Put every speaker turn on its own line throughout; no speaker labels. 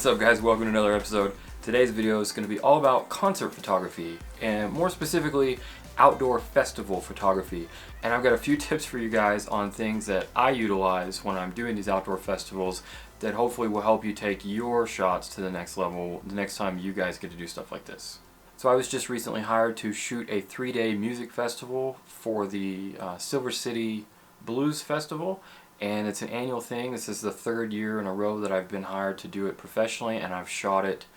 What's up guys, welcome to another episode. Today's video is going to be all about concert photography and more specifically outdoor festival photography. And I've got a few tips for you guys on things that I utilize when I'm doing these outdoor festivals that hopefully will help you take your shots to the next level the next time you guys get to do stuff like this. So I was just recently hired to shoot a 3-day music festival for the Silver City Blues Festival. And it's an annual thing. This is the 3rd year in a row that I've been hired to do it professionally, and I've shot it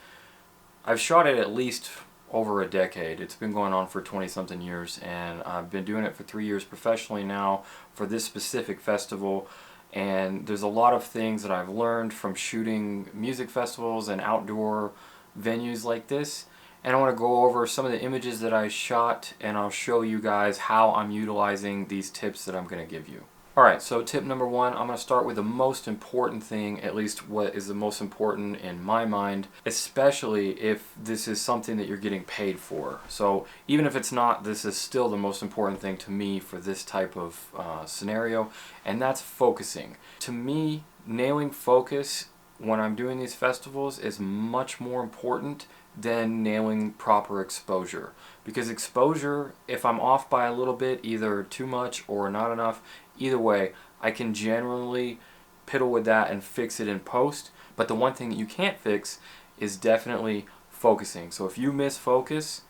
at least over a decade. It's been going on for 20-something years, and I've been doing it for 3 years professionally now for this specific festival. And there's a lot of things that I've learned from shooting music festivals and outdoor venues like this. And I want to go over some of the images that I shot, and I'll show you guys how I'm utilizing these tips that I'm going to give you. Alright, so tip number 1, I'm going to start with the most important thing, at least what is the most important in my mind, especially if this is something that you're getting paid for. So even if it's not, this is still the most important thing to me for this type of scenario, and that's focusing. To me, nailing focus when I'm doing these festivals is much more important than nailing proper exposure. Because exposure, if I'm off by a little bit, either too much or not enough, either way, I can generally piddle with that and fix it in post. But the one thing that you can't fix is definitely focusing. So if you miss focus,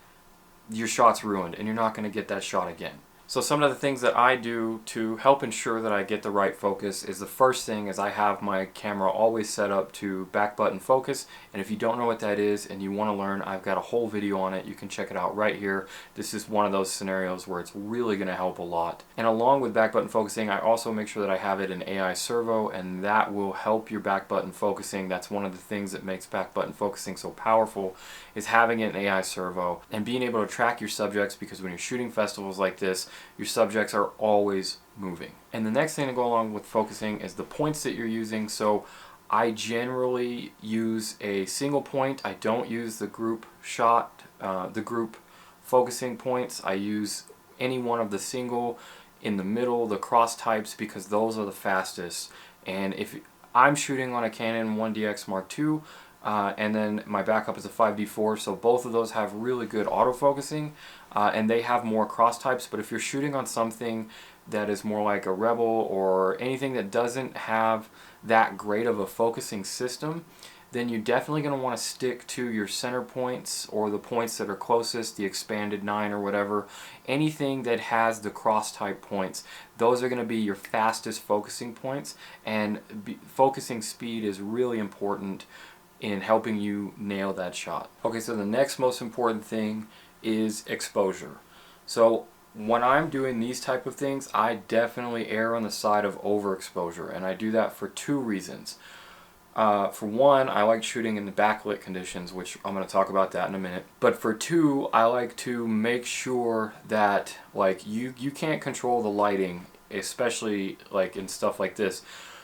your shot's ruined and you're not going to get that shot again. So some of the things that I do to help ensure that I get the right focus is the first thing is I have my camera always set up to back button focus, and if you don't know what that is and you want to learn, I've got a whole video on it. You can check it out right here. This is one of those scenarios where it's really going to help a lot. And along with back button focusing, I also make sure that I have it in AI servo, and that will help your back button focusing. That's one of the things that makes back button focusing so powerful, is having it in AI servo and being able to track your subjects, because when you're shooting festivals like this, your subjects are always moving. And the next thing to go along with focusing is the points that you're using. So I generally use a single point. I don't use the group shot, the group focusing points. I use any one of the single, in the middle, the cross types, because those are the fastest. And if I'm shooting on a Canon 1DX Mark II, and then my backup is a 5D4, so both of those have really good autofocusing, and they have more cross types. But if you're shooting on something that is more like a Rebel or anything that doesn't have that great of a focusing system, then you're definitely going to want to stick to your center points or the points that are closest, the expanded 9 or whatever. Anything that has the cross type points, those are going to be your fastest focusing points, and focusing speed is really important in helping you nail that shot. Okay, so the next most important thing is exposure. So when I'm doing these type of things, I definitely err on the side of overexposure, and I do that for 2 reasons. For one, I like shooting in the backlit conditions, which I'm going to talk about that in a minute. But for 2, I like to make sure that like you can't control the lighting, especially like in stuff like this.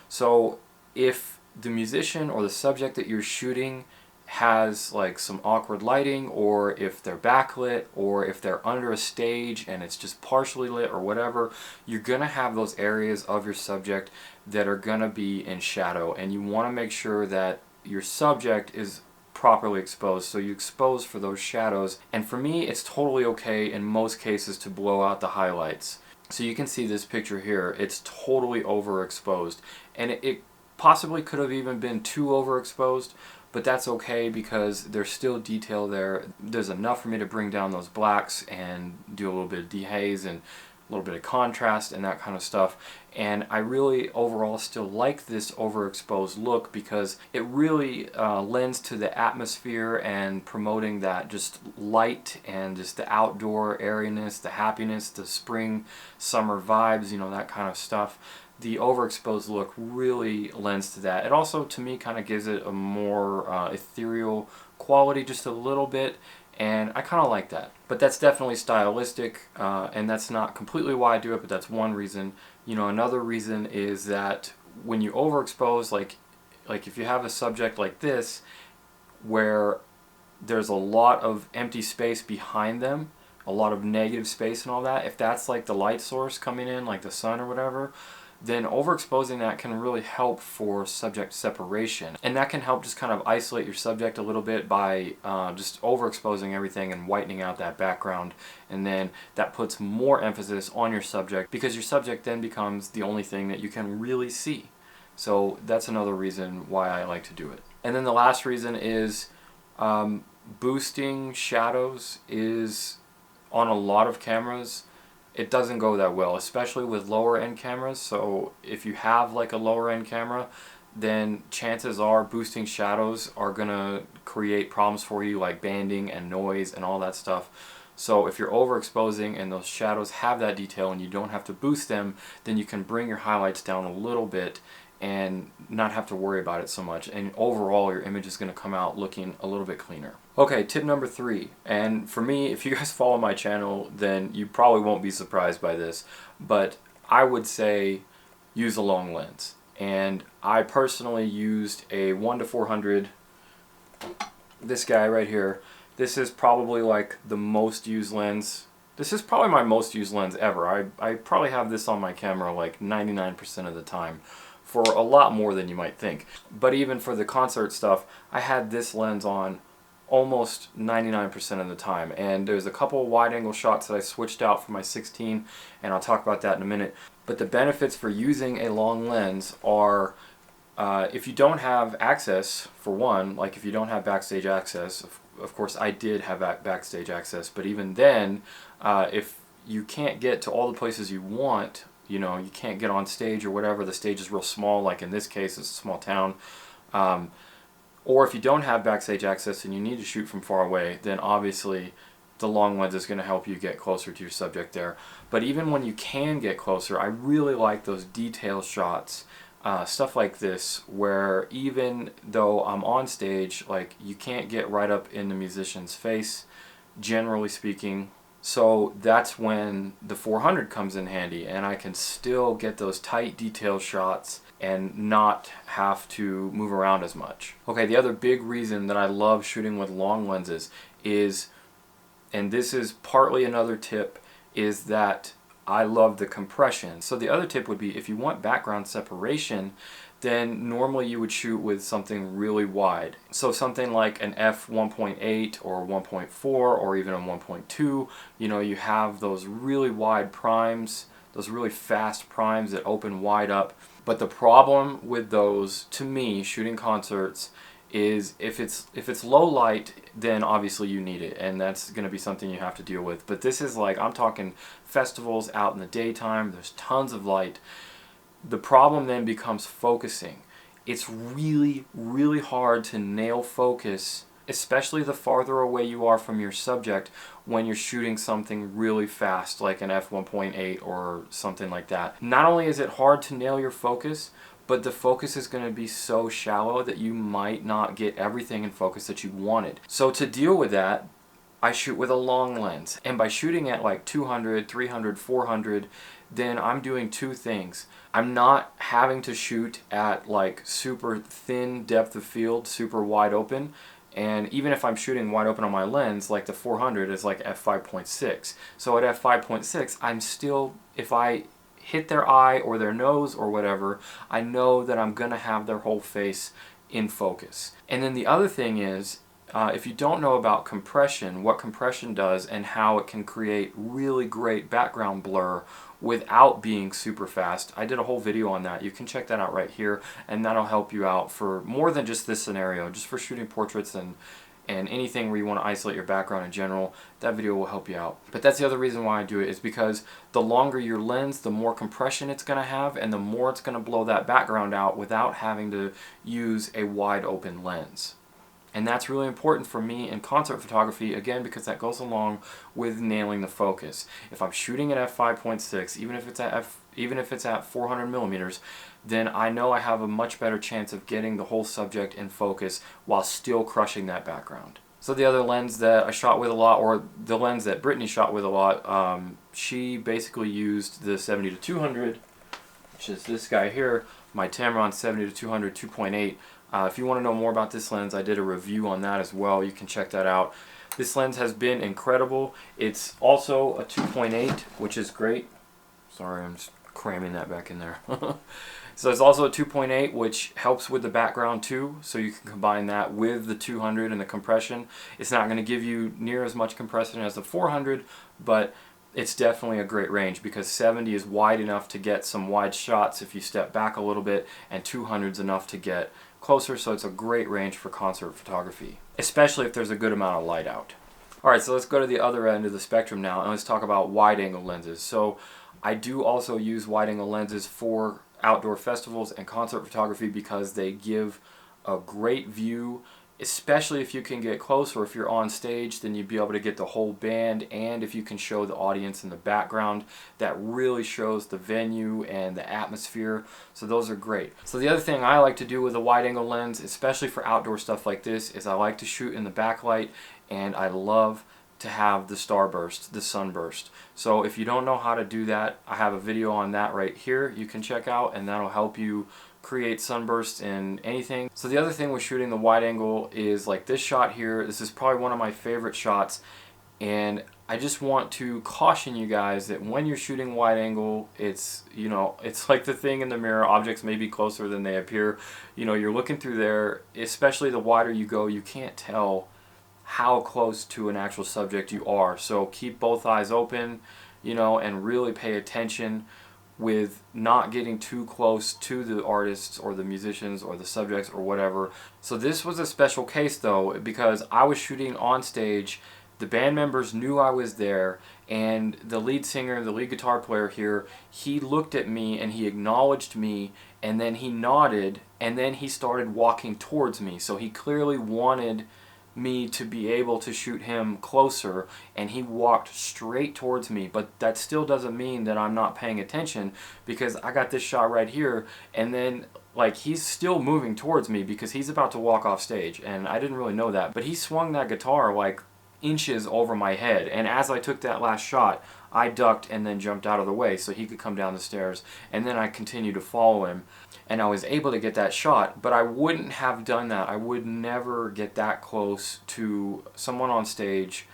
So if the musician or the subject that you're shooting has like some awkward lighting, or if they're backlit, or if they're under a stage and it's just partially lit or whatever, you're gonna have those areas of your subject that are gonna be in shadow, and you want to make sure that your subject is properly exposed, so you expose for those shadows. And for me, it's totally okay in most cases to blow out the highlights. So you can see this picture here, it's totally overexposed, and it possibly could have even been too overexposed, but that's okay because there's still detail there. There's enough for me to bring down those blacks and do a little bit of dehaze and a little bit of contrast and that kind of stuff. And I really overall still like this overexposed look because it really lends to the atmosphere and promoting that just light and just the outdoor airiness, the happiness, the spring, summer vibes, you know, that kind of stuff. The overexposed look really lends to that. It also, to me, kind of gives it a more ethereal quality, just a little bit, and I kind of like that. But that's definitely stylistic, and that's not completely why I do it, but that's one reason. You know, another reason is that when you overexpose, like if you have a subject like this, where there's a lot of empty space behind them, a lot of negative space and all that, if that's like the light source coming in, like the sun or whatever, then overexposing that can really help for subject separation. And that can help just kind of isolate your subject a little bit by just overexposing everything and whitening out that background. And then that puts more emphasis on your subject, because your subject then becomes the only thing that you can really see. So that's another reason why I like to do it. And then the last reason is boosting shadows is, on a lot of cameras, it doesn't go that well, especially with lower end cameras. So if you have like a lower end camera, then chances are boosting shadows are gonna create problems for you, like banding and noise and all that stuff. So if you're overexposing and those shadows have that detail and you don't have to boost them, then you can bring your highlights down a little bit and not have to worry about it so much, and overall your image is going to come out looking a little bit cleaner. Okay, tip number 3, and for me, if you guys follow my channel, then you probably won't be surprised by this, but I would say use a long lens. And I personally used a 1:400, this guy right here. This is probably like the most used lens. This is probably my most used lens ever. I probably have this on my camera like 99% of the time, for a lot more than you might think. But even for the concert stuff, I had this lens on almost 99% of the time. And there's a couple wide angle shots that I switched out for my 16, and I'll talk about that in a minute. But the benefits for using a long lens are, if you don't have access, for one, like if you don't have backstage access, of course I did have backstage access, but even then, if you can't get to all the places you want, you know, you can't get on stage or whatever, the stage is real small, like in this case it's a small town, or if you don't have backstage access and you need to shoot from far away, then obviously the long lens is going to help you get closer to your subject there. But even when you can get closer, I really like those detail shots, stuff like this, where even though I'm on stage, like you can't get right up in the musician's face, generally speaking. So that's when the 400 comes in handy, and I can still get those tight detail shots and not have to move around as much. Okay, the other big reason that I love shooting with long lenses is, and this is partly another tip, is that I love the compression. So the other tip would be, if you want background separation, then normally you would shoot with something really wide. So something like an f1.8 or 1.4 or even a 1.2, you know, you have those really wide primes, those really fast primes that open wide up. But the problem with those, to me, shooting concerts, is if it's low light, then obviously you need it, and that's going to be something you have to deal with. But this is like, I'm talking festivals out in the daytime, there's tons of light. The problem then becomes focusing. It's really, really hard to nail focus, especially the farther away you are from your subject, when you're shooting something really fast like an f1.8 or something like that. Not only is it hard to nail your focus, but the focus is going to be so shallow that you might not get everything in focus that you wanted. So to deal with that, I shoot with a long lens. And by shooting at like 200, 300, 400, then I'm doing two things. I'm not having to shoot at like super thin depth of field, super wide open. And even if I'm shooting wide open on my lens, like the 400 is like f5.6. So at f5.6, I'm still, if I hit their eye or their nose or whatever, I know that I'm gonna have their whole face in focus. And then the other thing is, if you don't know about compression, what compression does and how it can create really great background blur without being super fast, I did a whole video on that. You can check that out right here, and that'll help you out for more than just this scenario, just for shooting portraits and anything where you want to isolate your background in general. That video will help you out. But that's the other reason why I do it, is because the longer your lens, the more compression it's going to have, and the more it's going to blow that background out without having to use a wide open lens. And that's really important for me in concert photography, again, because that goes along with nailing the focus. If I'm shooting at f5.6, even if it's at 400 millimeters, then I know I have a much better chance of getting the whole subject in focus while still crushing that background. So the other lens that I shot with a lot, or the lens that Brittany shot with a lot, she basically used the 70-200, which is this guy here, my Tamron 70-200 2.8. If you want to know more about this lens, I did a review on that as well. You can check that out. This lens has been incredible. It's also a 2.8, which is great. Sorry, I'm just cramming that back in there. So it's also a 2.8, which helps with the background too, so you can combine that with the 200 and the compression. It's not going to give you near as much compression as the 400, but it's definitely a great range because 70 is wide enough to get some wide shots if you step back a little bit, and 200 is enough to get closer, so it's a great range for concert photography, especially if there's a good amount of light out. Alright, so let's go to the other end of the spectrum now, and let's talk about wide-angle lenses. So I do also use wide-angle lenses for outdoor festivals and concert photography because they give a great view, especially if you can get close, or if you're on stage, then you'd be able to get the whole band, and if you can show the audience in the background, that really shows the venue and the atmosphere. So those are great. So the other thing I like to do with a wide-angle lens, especially for outdoor stuff like this, is I like to shoot in the backlight, and I love to have the starburst, the sunburst. So if you don't know how to do that, I have a video on that right here you can check out, and that'll help you create sunbursts in anything. So the other thing with shooting the wide angle is like this shot here. This is probably one of my favorite shots, and I just want to caution you guys that when you're shooting wide angle, it's, you know, it's like the thing in the mirror. Objects may be closer than they appear. You know, you're looking through there, especially the wider you go, you can't tell how close to an actual subject you are. So keep both eyes open, you know, and really pay attention with not getting too close to the artists or the musicians or the subjects or whatever. So this was a special case though, because I was shooting on stage, the band members knew I was there, and the lead singer, the lead guitar player here, he looked at me and he acknowledged me, and then he nodded, and then he started walking towards me. So he clearly wanted me to be able to shoot him closer, and he walked straight towards me. But that still doesn't mean that I'm not paying attention, because I got this shot right here, and then like he's still moving towards me because he's about to walk off stage, and I didn't really know that, but he swung that guitar like inches over my head, and as I took that last shot, I ducked and then jumped out of the way so he could come down the stairs, and then I continued to follow him, and I was able to get that shot. But I wouldn't have done that. I would never get that close to someone on stage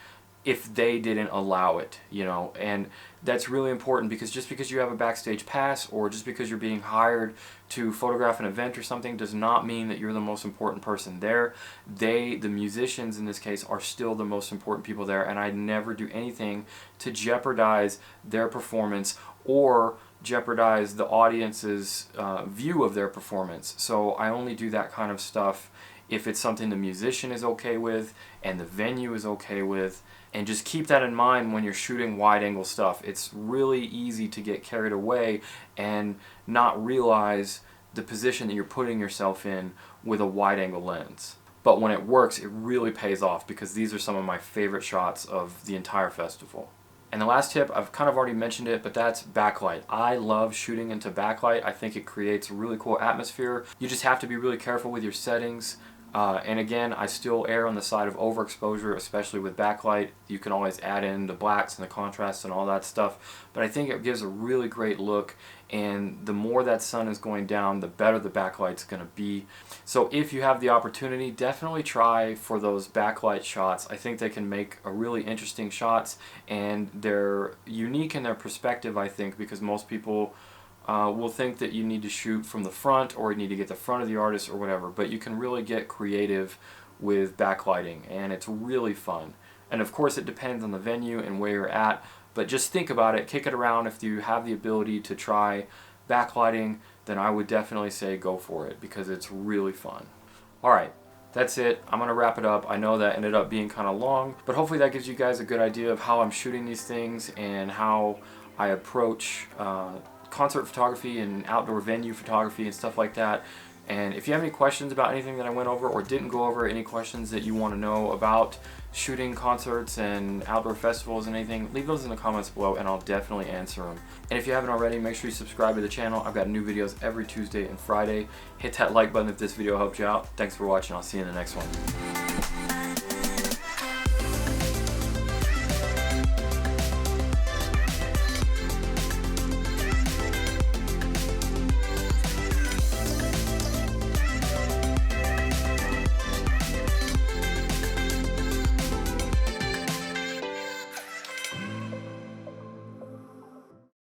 if they didn't allow it, you know. And that's really important, because just because you have a backstage pass, or just because you're being hired to photograph an event or something, does not mean that you're the most important person there. The musicians in this case, are still the most important people there, and I never do anything to jeopardize their performance or jeopardize the audience's view of their performance. So I only do that kind of stuff if it's something the musician is okay with and the venue is okay with. And just keep that in mind when you're shooting wide angle stuff. It's really easy to get carried away and not realize the position that you're putting yourself in with a wide angle lens. But when it works, it really pays off, because these are some of my favorite shots of the entire festival. And the last tip, I've kind of already mentioned it, but that's backlight. I love shooting into backlight. I think it creates a really cool atmosphere. You just have to be really careful with your settings. And again, I still err on the side of overexposure, especially with backlight. You can always add in the blacks and the contrasts and all that stuff, but I think it gives a really great look, and the more that sun is going down, the better the backlight's going to be. So if you have the opportunity, definitely try for those backlight shots. I think they can make a really interesting shots, and they're unique in their perspective, I think, because most people will think that you need to shoot from the front, or you need to get the front of the artist or whatever, but you can really get creative with backlighting, and it's really fun. And of course it depends on the venue and where you're at, but just think about it, kick it around. If you have the ability to try backlighting, then I would definitely say go for it, because it's really fun. Alright, that's it. I'm going to wrap it up. I know that ended up being kind of long, but hopefully that gives you guys a good idea of how I'm shooting these things and how I approach concert photography and outdoor venue photography and stuff like that. And if you have any questions about anything that I went over or didn't go over, any questions that you want to know about shooting concerts and outdoor festivals and anything, leave those in the comments below and I'll definitely answer them. And if you haven't already, make sure you subscribe to the channel. I've got new videos every Tuesday and Friday. Hit that like button if this video helped you out. Thanks for watching. I'll see you in the next one.